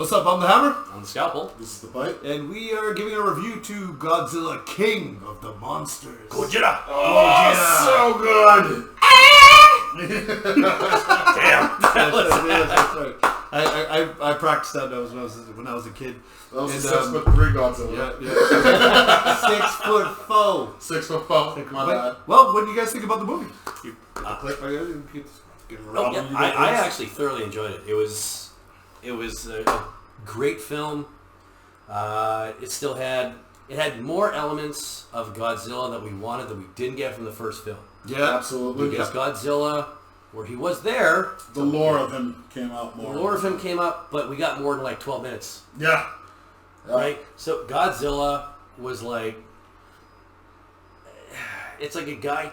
What's up? I'm the Hammer. I'm the Scalpel. This is the Bite. And we are giving a review to Godzilla, King of the Monsters. Godzilla. Oh, so good. Damn. That's right. I practiced that when I was a kid. That was a 6'3" Godzilla. Yeah. 6'4". 6'4". My bad. Well, what do you guys think about the movie? I actually thoroughly enjoyed it. It was a great film. It still had more elements of Godzilla that we wanted that we didn't get from the first film. Yeah, absolutely. Because Godzilla, where he was there, the lore of him came out more. The lore of him came up, but we got more than like 12 minutes. Yeah. Right? So Godzilla was like, it's like a guy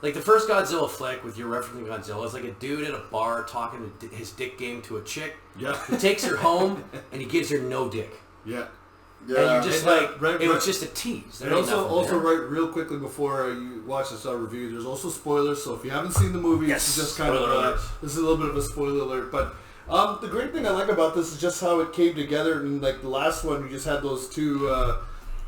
like the first Godzilla flick with your referencing Godzilla is like a dude at a bar talking his dick game to a chick. Yeah. He takes her home and he gives her no dick. Yeah. Yeah. And you're just it was just a tease. And also right real quickly before you watch this review, there's also spoilers. So if you haven't seen the movie, yes, this is just kind of this is a little bit of a spoiler alert. But the great thing I like about this is just how it came together. And like the last one, you just had those two.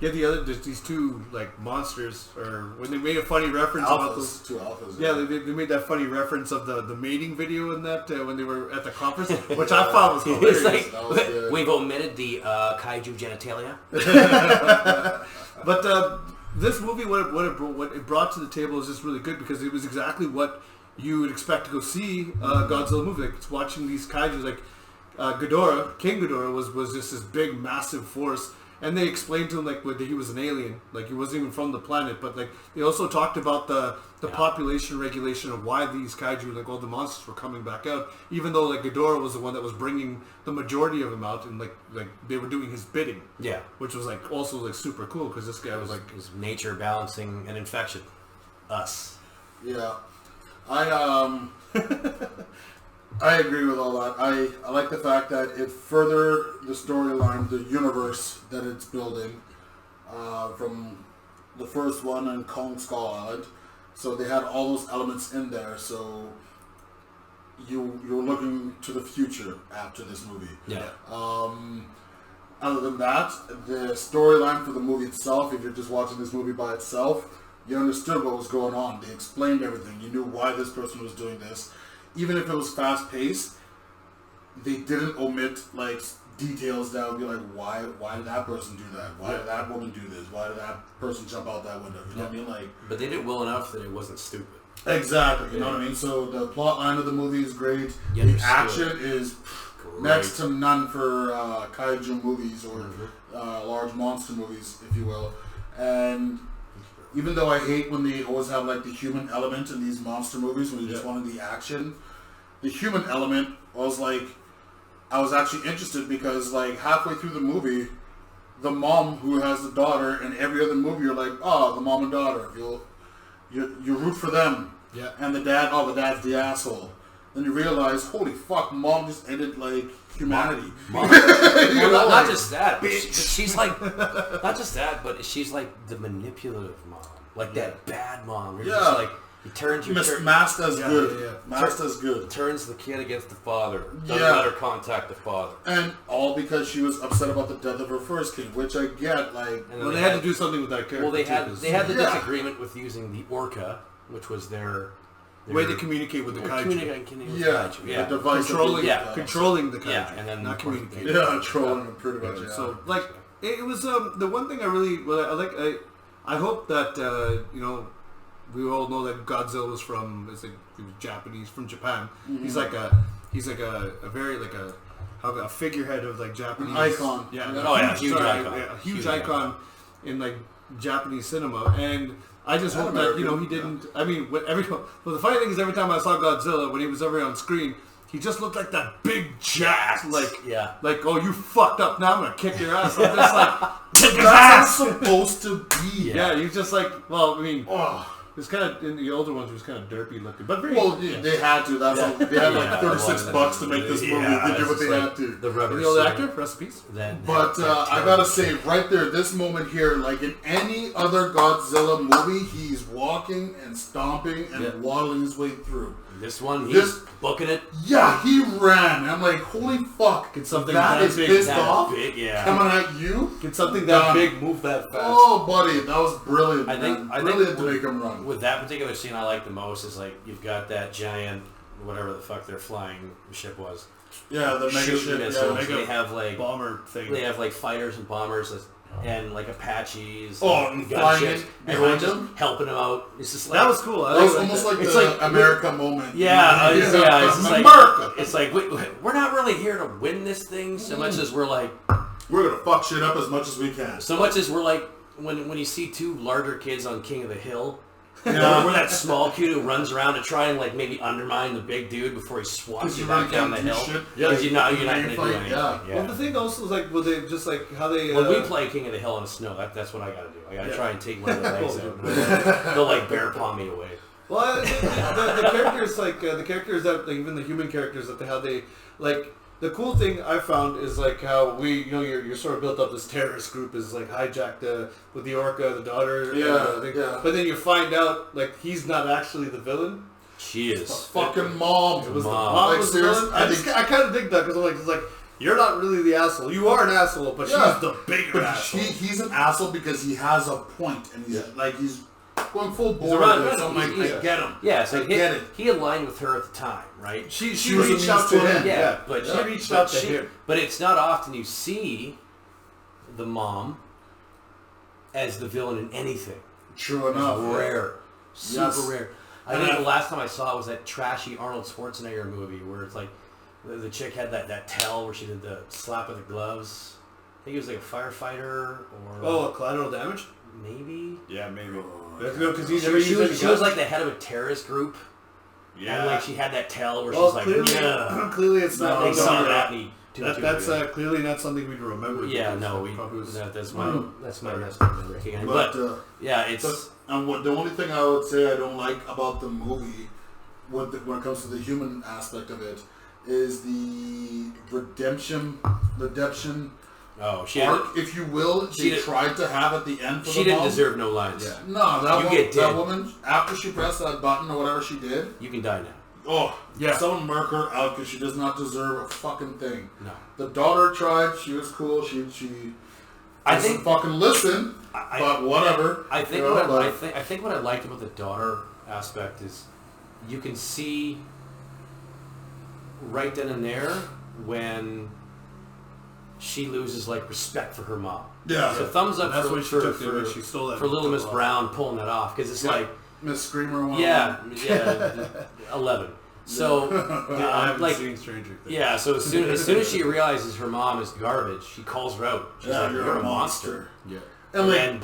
These two like monsters, or when they made a funny reference about those two alphas. Yeah, they made that funny reference of the mating video in that when they were at the conference, which I thought was hilarious. It's like we've omitted the kaiju genitalia. But this movie, what it brought to the table is just really good because it was exactly what you would expect to go see a Godzilla movie. Like it's watching these kaiju, like King Ghidorah was just this big, massive force. And they explained to him like that he was an alien, like he wasn't even from the planet. But like they also talked about the population regulation of why these kaiju, like all the monsters, were coming back out, even though like Ghidorah was the one that was bringing the majority of them out, and like they were doing his bidding. Yeah, which was like also like super cool because this guy was like his nature balancing an infection. Us. Yeah, I agree with all that. I like the fact that it furthered the storyline, the universe that it's building from the first one in Kong Skull Island. So they had all those elements in there. So you're looking to the future after this movie. Yeah. Other than that, the storyline for the movie itself, if you're just watching this movie by itself, you understood what was going on. They explained everything. You knew why this person was doing this. Even if it was fast-paced, they didn't omit like details that would be like, why did that person do that? Why did that woman do this? Why did that person jump out that window? You know what I mean? Like, but they did it well enough that it wasn't stupid. Exactly. You know what I mean? So the plot line of the movie is great. The action is next to none for kaiju movies or large monster movies, if you will. And even though I hate when they always have like the human element in these monster movies, when you just wanted the action, the human element was like, I was actually interested because like halfway through the movie, the mom who has the daughter, in every other movie you're like, oh, the mom and daughter, you root for them. Yeah. And the dad's the asshole. Then you realize, holy fuck, mom just ended like humanity. Mom. Well, not just that, but she's like, not just that, but she's like the manipulative mom, like that bad mom. You're just like, he turns Master's good. Yeah. Master's good. Turns the kid against the father. Doesn't let her contact the father. And all because she was upset about the death of her first king, which I get. Like, well, they had to do something with that character. Well, they had the disagreement with using the orca, which was their way to communicate with the kaiju. The device controlling the kaiju. Yeah, and then not communicating. Yeah, controlling them pretty much. Yeah. So, like, it was the one thing I really I hope that we all know that Godzilla was he was Japanese, from Japan. Mm-hmm. He's like a very like a figurehead of like Japanese icon. Yeah, huge icon. A huge icon in like Japanese cinema, and I just hope that he didn't. I mean, the funny thing is, every time I saw Godzilla when he was ever on screen, he just looked like that big jack, like oh, you fucked up, now I'm gonna kick your ass. I'm just like, kick his ass. Supposed to be. Yeah, he's just like, well, I mean, it's kind of in the older ones. It was kind of derpy looking, but very. Well, they had to. That's all, they had like $36 to make this movie. They did what they had to. The old actor, recipes. But I gotta say, right there, this moment here, like in any other Godzilla movie, he's walking and stomping and waddling his way through. This one, he's booking it. Yeah, he ran. I'm like, holy fuck. Can something that is big, pissed that off big, coming at you? Can something that big move that fast? Oh, buddy, that was brilliant. I think brilliant to make him run. With that particular scene, I like the most is like you've got that giant, whatever the fuck their flying ship was. Yeah, the mega ship. Missiles. They have like bomber thing. They have like fighters and bombers and like Apaches. And flying in everyone just helping them out. It's just like that was cool. That was almost like the America moment. Yeah, it's like America. It's like we're not really here to win this thing so much as we're like we're gonna fuck shit up as much as we can. So much as we're like when you see two larger kids on King of the Hill. We're that small kid who runs around to try and like maybe undermine the big dude before he swats you back down the hill. Because you're not going to do anything. Yeah. Well, the thing also is like, well, they just like how they. When we play King of the Hill in the snow, that's what I got to do. I got to try and take one of the legs out. They'll like bear paw me away. Well, the characters like the characters that like, even the human characters that how they like. The cool thing I found is like how you're sort of built up this terrorist group is like hijacked with the orca, the daughter, yeah. But then you find out like he's not actually the villain. She is. Fucking mom. It was mom. The mom like, was the villain. I kind of dig that because it's like you're not really the asshole. You are an asshole, but she's the bigger asshole. He's an asshole because he has a point and he's going full board. So I get him. Yeah, so I get it. He aligned with her at the time, right? She was reached out to him. Yeah, but she reached out to him. But it's not often you see the mom as the villain in anything. True enough. It's rare. Super rare. I think the last time I saw it was that trashy Arnold Schwarzenegger movie where it's like the chick had that tell where she did the slap of the gloves. I think he was like a firefighter or... collateral damage? Maybe? Yeah, maybe. Because she was like the head of a terrorist group. Yeah. And like she had that tell where she's like, clearly it's not. They saw that. That's clearly not something we'd remember. Yeah, no, that's my best memory. But it's... And the only thing I would say I don't like about the movie, when it comes to the human aspect of it, is the redemption arc, if you will, they tried to have at the end for the mom. She didn't deserve no lines. Yeah. No, that woman, after she pressed that button or whatever she did... You can die now. Oh, yeah. Someone murk her out because she does not deserve a fucking thing. No. The daughter tried. She was cool. She doesn't fucking listen, but whatever. I think what I liked about the daughter aspect is you can see right then and there when she loses like respect for her mom. Yeah. So thumbs up for she stole that for Little Miss Brown pulling that off because it's like Miss Screamer. 11. So I haven't seen Stranger Things. Yeah. So as soon as she realizes her mom is garbage, she calls her out. She's like, "You're a monster." Yeah. And then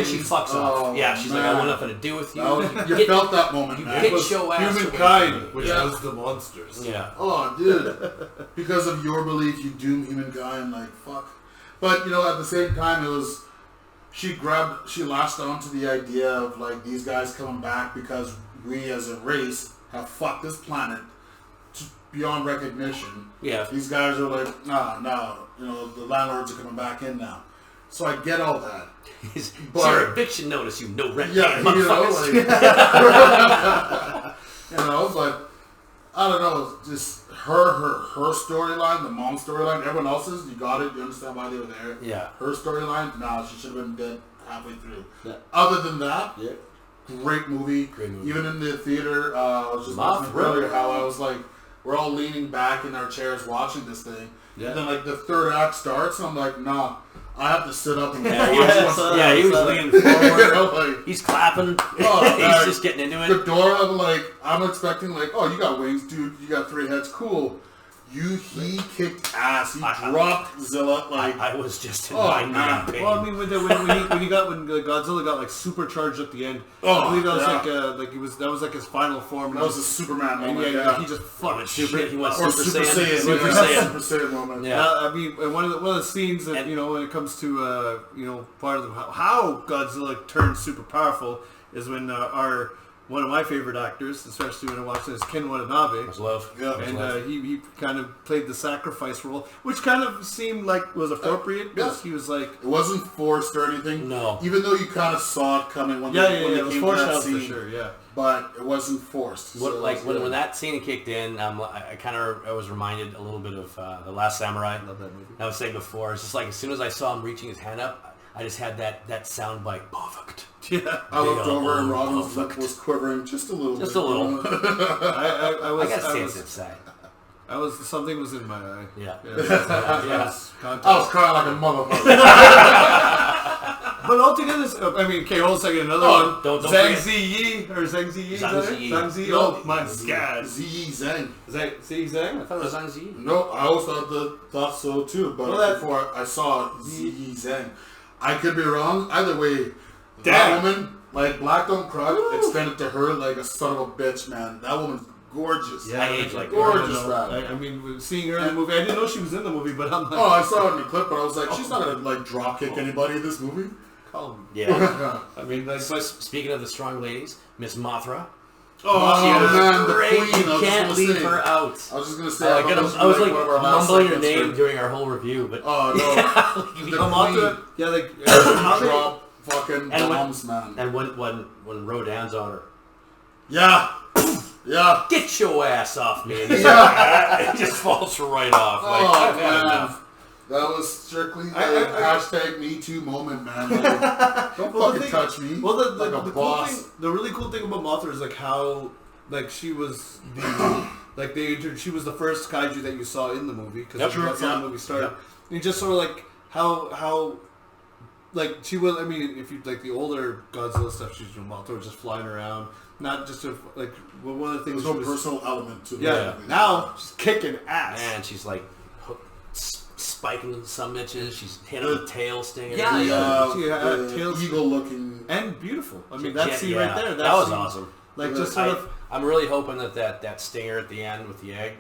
she fucks off. Yeah, she's like, "I want nothing to do with you." You felt that moment. You get your ass humankind, which was the monsters. Yeah. Oh, dude. Because of your belief, you doom humankind. Like fuck. But at the same time, it was. She latched onto the idea of like these guys coming back because we as a race have fucked this planet beyond recognition. Yeah. These guys are like, no, the landlords are coming back in now. So I get all that. It's your eviction notice, you no rent. Yeah, but I don't know, just her storyline, the mom storyline, everyone else's, you got it, you understand why they were there. Yeah. Her storyline, she should have been dead halfway through. Yeah. Other than that, great movie. Even in the theater, I was just mentioning earlier how I was like, we're all leaning back in our chairs watching this thing. Yeah. And then like the third act starts and I'm like, nah, I have to sit up and watch he was leaning forward. He's clapping. He's just getting into it. Ghidorah, I'm expecting you got wings, dude. You got 3 heads. Cool. He kicked ass. He dropped Zilla. I was just in my pain. Well, I mean, when Godzilla got supercharged at the end, I believe that was that was his final form. That was a Superman moment. He just fucked shit. He was Super Saiyan moment. Yeah. I mean, one of the scenes that when it comes to part of how Godzilla turned super powerful is when our one of my favorite actors, especially when I watched it, is Ken Watanabe. Much love. Yeah. And he kind of played the sacrifice role, which kind of seemed like was appropriate because he was like... It wasn't forced or anything. No. Even though you kind of saw it coming when it was came forced to that out scene. for sure, yeah. But it wasn't forced. What, so like when that scene kicked in, I was reminded a little bit of The Last Samurai. Love that movie. I was saying before, it's just like as soon as I saw him reaching his hand up, I just had that sound bite. Perfect. Yeah. I looked over and Robin's lip was quivering just a little bit. Just a little. I got sensitive side. Something was in my eye. Yeah. I was crying like a motherfucker. But altogether, okay, hold on a second, another one. Don't Zhang forget. Ziyi, or Zhang Ziyi, Zhang Ziyi. Oh my god. Ziyi Zhang. Ziyi Zhang? I thought it was Zhang Ziyi. No, I always thought so too, but before I saw Ziyi Zhang. I could be wrong. Either way, that woman, like Black Don't Cry, extended to her like a son of a bitch, man. That woman's gorgeous. Yeah, I age like gorgeous. Seeing her in the movie, I didn't know she was in the movie, but I'm like... Oh, I saw it in the clip, but I was like, she's not gonna like drop kick anybody in this movie. Yeah. I mean, like... Speaking of the strong ladies, Miss Mothra. Oh, man, the great. queen. You can't leave her out. I was just gonna say, I was like mumbling her name during our whole review, but Mothra, drop fucking bombs, man. And when Rodan's on her, yeah, get your ass off me, and it just falls right off. Like, man. That was strictly the hashtag Me Too moment, man. Like, don't fucking touch me. Well, the cool thing, the really cool thing about Mothra is like how, like she was she was the first kaiju that you saw in the movie because that's how the movie started. Yep. And just sort of like how like she was. I mean, if you like the older Godzilla stuff, she's Mothra was just flying around, not just like one of the things. There's no personal element to the movie. Now she's kicking ass. Man, she's like spiking some bitches. She's hitting the tail stinger. Tail eagle looking and beautiful. I mean, that scene right there. That was awesome. Like just sort of. I'm really hoping that stinger at the end with the egg.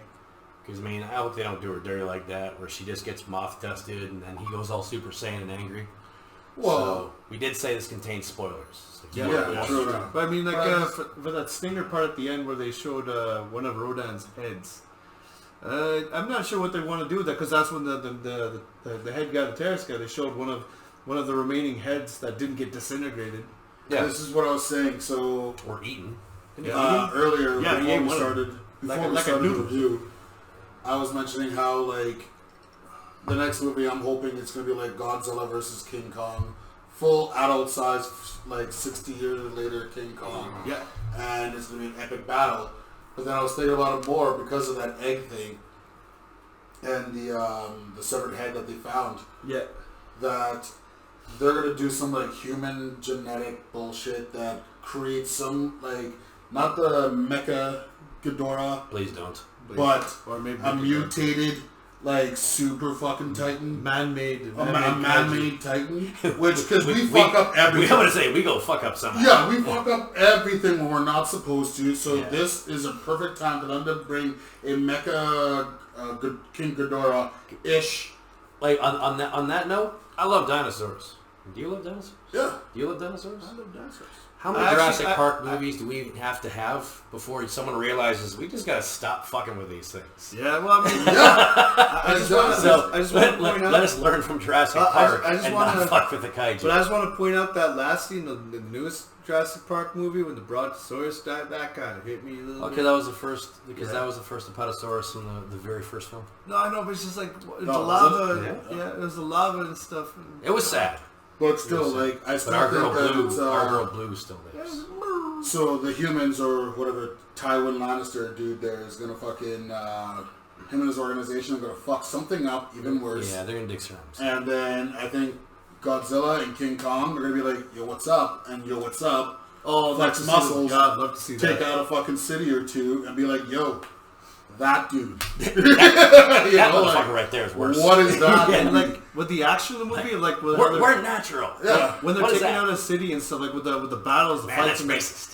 Because, I mean, I hope they don't do her dirty like that, where she just gets moth dusted and then he goes all Super Saiyan and angry. Whoa. So, we did say this contains spoilers. So true. But I mean, like, for that stinger part at the end where they showed one of Rodan's heads, I'm not sure what they want to do with that, because that's when the head guy, the terrorist guy, they showed one of the remaining heads that didn't get disintegrated. Yeah. This is what I was saying, so... Or eaten. Earlier, before we started the review, I was mentioning how, like, the next movie, I'm hoping it's going to be like Godzilla versus King Kong. Full adult size, like 60 years later King Kong. Yeah. And it's going to be an epic battle. But then I was thinking about it more because of that egg thing. And the severed head that they found. Yeah. That they're going to do some, like, human genetic bullshit that creates some, like, not the Mecha Ghidorah. Please don't. But a mutated, like, super fucking Titan. Man-made Titan. Which, because we fuck up everything. I'm going to say, we go fuck up somehow. Yeah, we fuck up everything when we're not supposed to. So this is a perfect time for them to bring a Mecha King Ghidorah-ish. Like, on that note, I love dinosaurs. Do you love dinosaurs? Yeah. Do you love dinosaurs? I love dinosaurs. How many Jurassic Park movies do we have to have before someone realizes we just got to stop fucking with these things? Yeah, well, I mean, I just want to point out. Let us learn from Jurassic Park and not fuck with the kaiju. But I just want to point out that last scene, the newest Jurassic Park movie when the Brontosaurus died, that kind of hit me a little bit. Okay, that was the first, because that was the first Apatosaurus in the very first film. No, I know, but it's just like, the lava, it was the lava and stuff. It was sad. But still, like, I still our think girl that Blue, it's... our girl Blue still lives. So the humans, or whatever Tywin Lannister dude there is going to fucking... him and his organization are going to fuck something up even worse. Yeah, they're going to dig surrounds. And then I think Godzilla and King Kong are going to be like, yo, what's up? And yo, what's up? Oh, flex muscles, love to see take out a fucking city or two and be like, yo, that dude. that motherfucker right there is worse. What is that? And like with the action of the movie, like we're natural. Yeah. When they're taking out a city and stuff, like with the battles, the fights,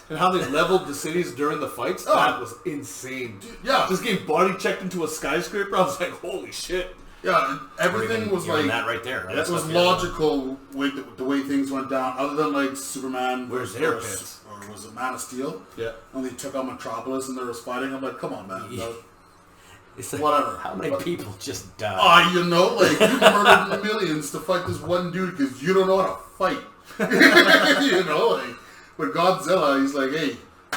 and how they leveled the cities during the fights, that was insane. Yeah. Just getting body checked into a skyscraper, I was like, holy shit. Yeah, everything was like that right there. Right? That was logical with the way things went down. Other than like Superman Where's their pits? Or or was it Man of Steel? Yeah. And they took out Metropolis and they was fighting. I'm like, come on, man. Yeah. It's like, Whatever. How many people just died? Oh, you know, like, you murdered millions to fight this one dude because you don't know how to fight. You know, like, with Godzilla, he's like, hey,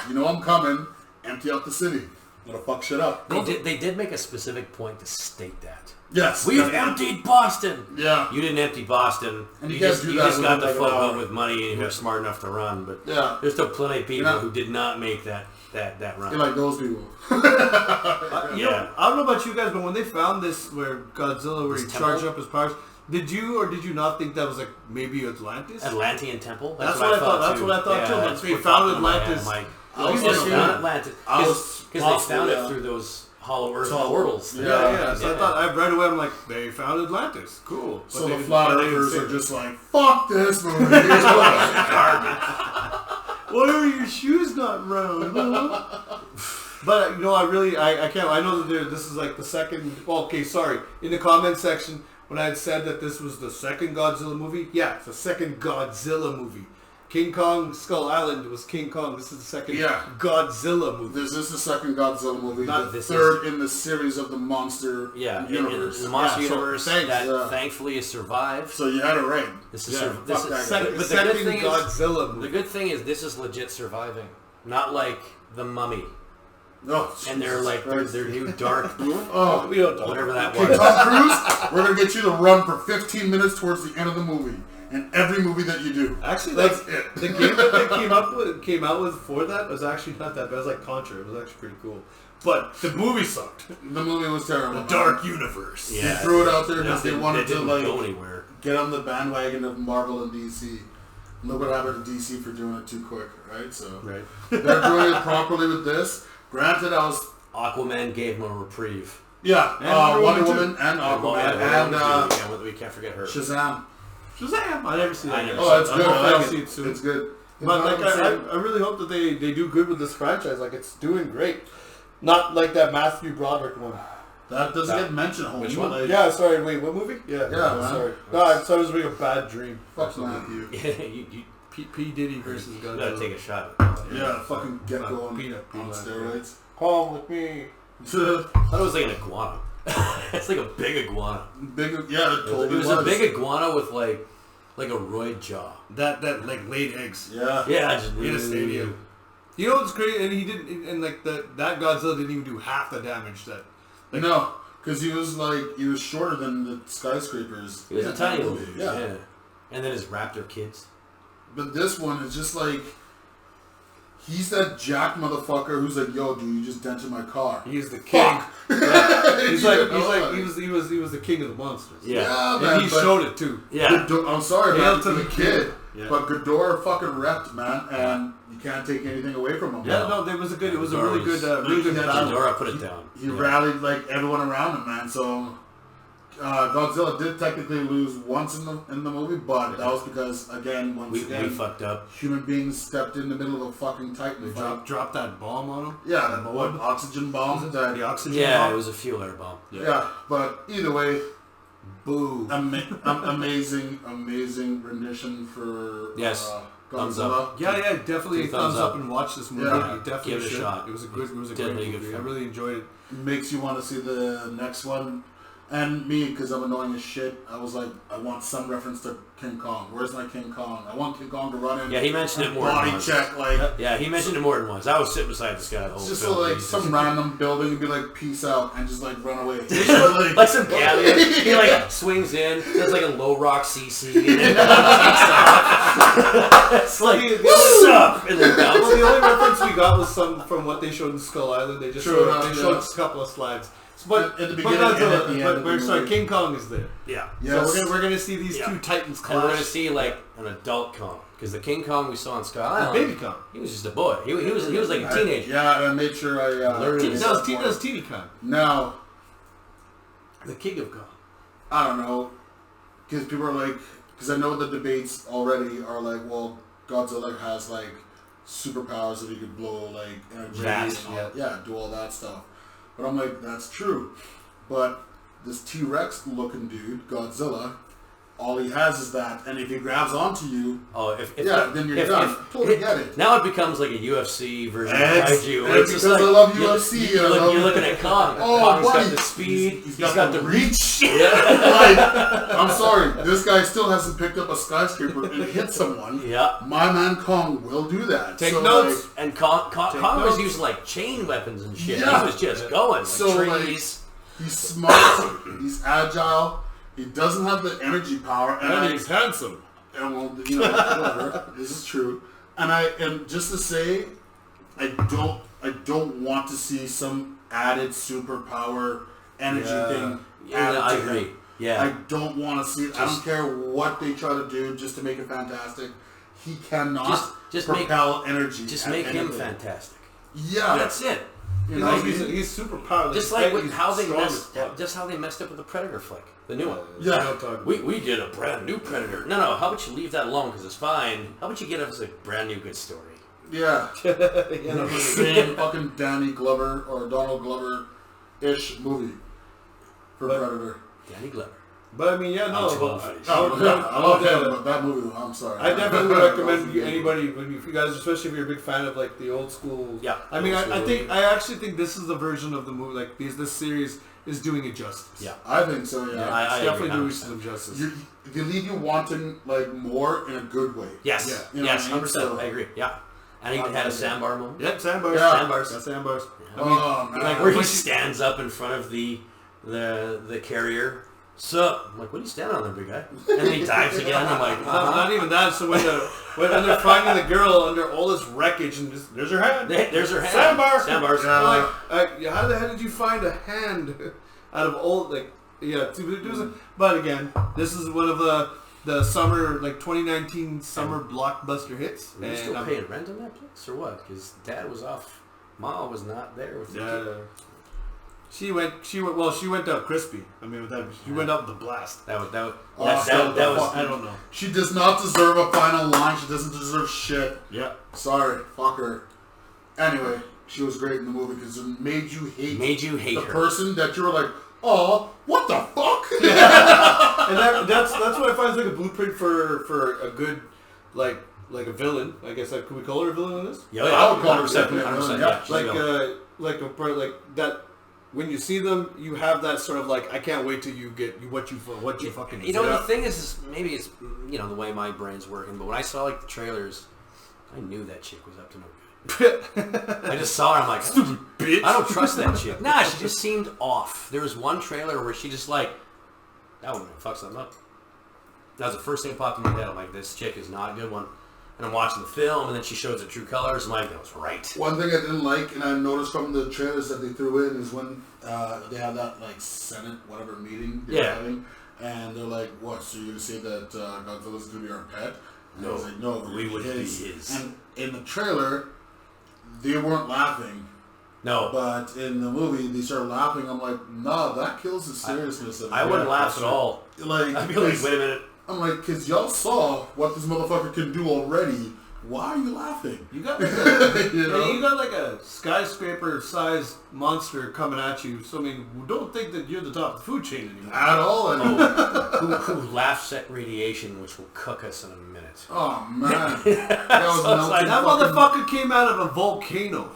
you know I'm coming, empty out the city. I'm gonna fuck shit up. They did make a specific point to state that. Yes. We've emptied Boston. Yeah. You didn't empty Boston. And you you just, can't do you that just got the within, fuck like, an out hour. with money and you're smart enough to run. But Yeah. there's still plenty of people You're not- who did not make that run. You're like those people. You know, I don't know about you guys, but when they found this where Godzilla, where he charged up his powers, did you or did you not think that was like maybe Atlantis? Atlantean Temple? That's what I thought. That's what I thought too. That's They what found popped in my head. Atlantis. I'm like, I was they thinking- found Atlantis. I was Because they found possible, it through those hollow earth So- portals. Yeah. So I thought right away I'm like, they found Atlantis. Cool. But So they the didn't- flat but they didn't earthers say are it. just like, fuck this movie. Here's what Why are your shoes not round? Huh? But you know, I can't. I know that this is like the second. Well, okay, sorry. In the comment section, when I had said that this was the second Godzilla movie, yeah, it's the second Godzilla movie. King Kong Skull Island was King Kong. This is the second Godzilla movie. This is the second Godzilla movie. Not the this third in the series of the monster universe. In the monster Yeah, so universe thanks. that thankfully has survived. So you had it right. This is fuck this that is guy. but the second good thing Godzilla is movie. the good thing is this is legit surviving, not like the Mummy. Oh, And they're like their new dark oh, We don't talk. whatever that okay, was. Tom Cruise, we're gonna get you to run for 15 minutes towards the end of the movie. In every movie that you do. Actually, that's like, it. the game that they came out with for that was actually not that bad. It was like Contra. It was actually pretty cool. But the movie sucked. The movie was terrible. The Dark Universe. They Yeah, threw it out there because they It wanted to didn't like go anywhere. get on the bandwagon of Marvel and DC. Look what happened to DC for doing it too quick, right? So Right. they're doing it properly with this. Granted, I was Aquaman gave him a reprieve. and Wonder Woman Woman and Aquaman and we can't forget her. Shazam. Shazam! I never see that. I never Oh, it's I'm good. hoping I I'll like see it. it soon. It's good. But like, I really hope that they do good with this franchise. Like, it's doing great. Not like that Matthew Broderick one. That doesn't get mentioned. Homie. Which one? Like, Yeah, sorry. Wait, what movie? Yeah, man. sorry. No, I thought it was really a bad dream. Fuck Matthew. you P Diddy versus Godzilla. gotta take a shot. Yeah, fucking get going Peanut on steroids. Come with me. I thought it was like an iguana. It's like a big iguana. Big, yeah, it totally It was a big iguana with like a roid jaw. That like laid eggs. Yeah. Yeah, just In a stadium. You know what's great? And he didn't. And like that Godzilla didn't even do half the damage that. Like, No, because he was shorter than the skyscrapers. He was a tiny little dude. Yeah. Yeah. And then his raptor kids. But this one is just like, he's that jack motherfucker who's like, yo, dude, you just dented my car. he's the king. Yeah. He's You like know, he was the king of the monsters. Yeah. man, And he but showed it too. Yeah. I'm sorry, Hail man, to the the kid. king. Yeah. But Ghidorah fucking repped, man, and you can't take anything away from him. Yeah, no, it was a really good Like, battle. Ghidorah put it down. He rallied like everyone around him, man. So Godzilla did technically lose once in the movie, but that was because We again, fucked up. human beings stepped in the middle of a fucking Titan They fight. dropped that bomb on him. Yeah, The that what, oxygen bomb. That, The oxygen Yeah, bomb. it was a fuel air bomb. yeah, but either way, Boo. amazing rendition for Yes. Godzilla. Thumbs up. Yeah, definitely Two thumbs thumbs up up. and watch this movie. Yeah. You definitely Give it a should. shot. It was a great Definitely a good movie. I film. really enjoyed it. Makes you want to see the next one. And me, because I'm annoying as shit, I was like, I want some reference to King Kong. Where's my King Kong? I want King Kong to run in. Yeah, he mentioned it more than Body once. check, like. Yeah, he mentioned it more than once. I was sitting beside this guy the whole It's just film. like He's some just- random building and be like, peace out, and just like run away. like some galleon. He like swings in, does like a low rock CC, and then it's like, what's up? And then Well, bounces. the only reference we got was from what they showed in Skull Island. They just True showed, enough, they showed yeah. a couple of slides. But At the but beginning and Godzilla- at the end but of the we're sorry, movie. King Kong is there. Yeah. Yes. So we're gonna see these Yeah. two titans And we're clash. gonna see like an adult Kong, because the King Kong we saw on Sky Island, Baby Kong. he was just a boy. He was like a teenager. Yeah, and I made sure I Learned Teeny his- does Teeny Kong. Now, The King of Kong. I don't know, because people are like, because I know the debates already are like, well, Godzilla has like superpowers that he could blow like energy Vast, and all, do all that stuff. But I'm like, that's true. But this T-Rex looking dude, Godzilla, all he has is that, and if he grabs onto you, then you're done. Totally get it. Now it becomes like a UFC version of kaiju. It's because I love UFC. You're looking at Kong. Kong's got the speed. He's got the reach. Like, I'm sorry, this guy still hasn't picked up a skyscraper and hit someone. Yeah. My man Kong will do that. Take notes. Like, and Kong was using like chain weapons and shit. Yeah. He was just going like trees. He's smart. He's agile. He doesn't have the energy power, and he's handsome. And well, whatever. This is true. And just to say, I don't want to see some added superpower energy thing. Yeah, I agree. Yeah, I don't want to see it. I don't care what they try to do just to make it fantastic. He cannot just propel energy. Just make him fantastic. Yeah, that's it. He's super powerful. Just like how they messed up with the Predator flick, the new one. Yeah, we did a brand new Predator. No, how about you leave that alone because it's fine. How about you get us a brand new good story? Yeah, same fucking Danny Glover or Donald Glover-ish movie for Predator. Danny Glover. But I mean, I love that movie. I'm sorry. I definitely recommend anybody, if you guys, especially if you're a big fan of like the old school. Yeah. I mean, I actually think this is the version of the movie. Like this series is doing it justice. Yeah, I think so. Yeah, I definitely doing some justice. They leave you wanting like more in a good way. Yes. Yeah. Yes. 100%. I agree. Yeah. And even had a sandbar moment. Yeah, sandbars. Yeah. Sandbars. Yeah, sandbars. I mean, like where he stands up in front of the carrier. Sup? I'm like, what are you standing on there, big guy? And then he dives again. I'm like, not even that. So when they're finding the girl under all this wreckage, and there's her hand. There's her hand. Sandbars. Like, how the hell did you find a hand out of all But again, this is one of the summer 2019 summer blockbuster hits. Are you still paying rent on that place or what? Because Dad was off. Mom was not there with the kid. She went up crispy. I mean, she went up the blast. That was I don't know. She does not deserve a final line. She doesn't deserve shit. Yeah. Sorry, fuck her. Anyway, she was great in the movie because it made you hate the her. Person that you were like, oh, what the fuck? And that's what I find is like a blueprint for a good like a villain. I guess could we call her a villain in this? Yeah, I would call her 100%. Yeah. Like that. When you see them, you have that sort of like, I can't wait till you get what you fucking. You know, the thing is maybe it's the way my brain's working, but when I saw like the trailers, I knew that chick was up to no good. I just saw her, I'm like, stupid bitch. I don't trust that chick. Nah, she just seemed off. There was one trailer where she just like, that woman fuck something up. That was the first thing that popped in my head. I'm like, this chick is not a good one. And I'm watching the film, and then she shows the true colors. I'm like, that was right. One thing I didn't like, and I noticed from the trailers that they threw in, is when they had that Senate whatever meeting they were having, and they're like, "What? So you're gonna say that Godzilla's gonna be our pet?" And I was like, "No, we would be his." And in the trailer, they weren't laughing. No. But in the movie, they started laughing. I'm like, "No, that kills the seriousness of it." I wouldn't laugh at all. I'd be like, "Wait a minute." I'm like, because y'all saw what this motherfucker can do already. Why are you laughing? You got you got like a skyscraper-sized monster coming at you. So I mean, don't think that you're the top of the food chain anymore. At all anymore. Who laughs at radiation, which will cook us in a minute. Oh man, that motherfucker came out of a volcano.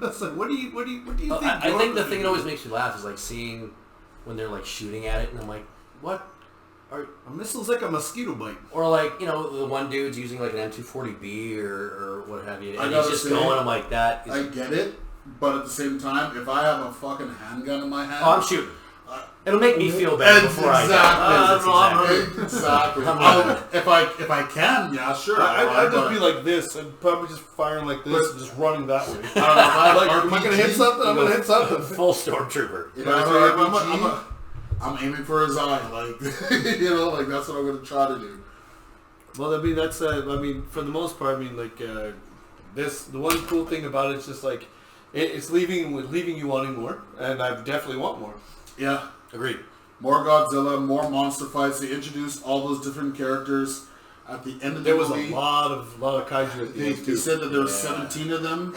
It's like, what do you think? I think the thing that always makes me laugh is like seeing when they're like shooting at it, and I'm like, what? A missile's like a mosquito bite. Or like, the one dude's using like an M240B or what have you, and he's just going, I'm like, that is... I get it, but at the same time, if I have a fucking handgun in my hand... Oh, I'm shooting. It'll make me feel better before I die. Exactly. If I can, yeah, sure. I'd just be like this, and probably just firing like this, and just running that way. I don't know, am I going to hit something? I'm going to hit something. Full stormtrooper. I'm aiming for his eye, that's what I'm gonna try to do. Well, I mean, that's for the most part, the one cool thing about it is just like it's leaving you wanting more, and I definitely want more. Yeah, agreed. More Godzilla, more monster fights. They introduced all those different characters at the end of the movie. There was a lot of kaiju at the end. They said that there were 17 of them.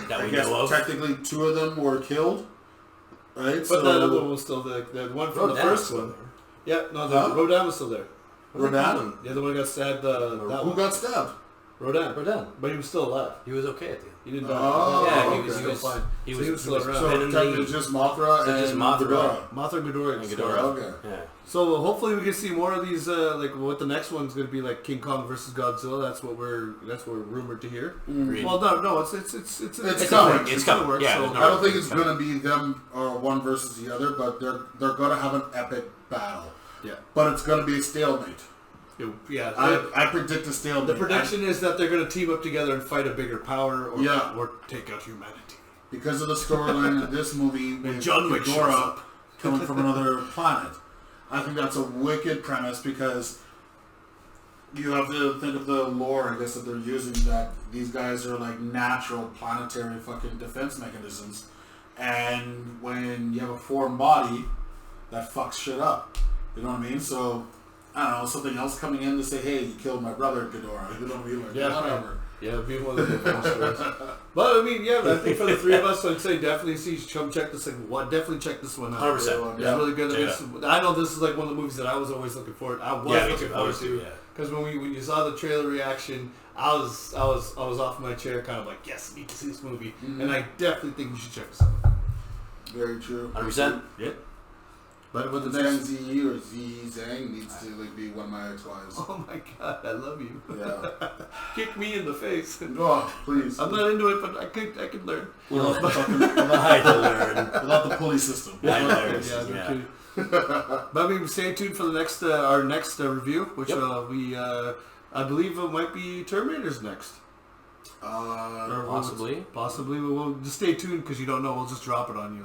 That we know of. Technically, 2 of them were killed. Right, but that other one was still there. The one from the first one. Yeah, no, Rodan was still there. Rodan? The other one got stabbed. Who got stabbed? Rodan. But he was still alive. He was okay at the end. He didn't die. Oh, Yeah, okay. he was fine. He was still around. So technically just Mothra and just Mothra. Ghidorah. Mothra and Ghidorah. And Ghidorah. Okay. Yeah. So hopefully we can see more of these. Like what the next one's going to be like King Kong versus Godzilla. That's what we're rumored to hear. Agreed. Well, no, it's coming. It's coming. Work, Yeah, so there's no I don't think it's coming. going to be them one versus the other, but they're going to have an epic battle. Yeah. But it's going to be a stalemate. Yeah. I predict a stalemate. The prediction is that they're going to team up together and fight a bigger power, or take out humanity. Because of the storyline of this movie with John Wick shows Ghidorah up. coming from another planet. I think that's a wicked premise because you have to think of the lore, I guess, that they're using, that these guys are like natural planetary fucking defense mechanisms. And when you have a foreign body, that fucks shit up. You know what I mean? So, I don't know, something else coming in to say, hey, you killed my brother, Ghidorah. You know what I mean? Like, Yeah, whatever. Yeah, it'd be one of the famous stories. But I mean, yeah, I think for the three of us, I'd say definitely check this thing. Definitely check this one out. 100%. It's really good. I know this is like one of the movies that I was always looking forward. Looking forward to because when you saw the trailer reaction, I was off my chair, kind of like, yes, I need to see this movie, and I definitely think you should check this out. Very true. 100%. Yeah. But with the Zhang next, Ziyi or Ziyi Zhang needs to like be one of my ex-wives. oh my god, I love you. Yeah. Kick me in the face. Oh, please. I'm not into it, but I could learn. Without the fucking, I learn. without the pulley system. I learn. Yeah. But I mean, stay tuned for the next our next review, which we I believe it might be Terminator's next. Possibly. We'll just stay tuned because you don't know. We'll just drop it on you.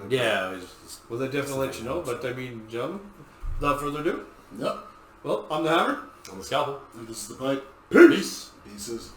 We'll definitely let you know. But I mean, gentlemen, without further ado. Yep. Well, I'm the Hammer. On the scalpel. And this is the pipe. Peace. Pieces.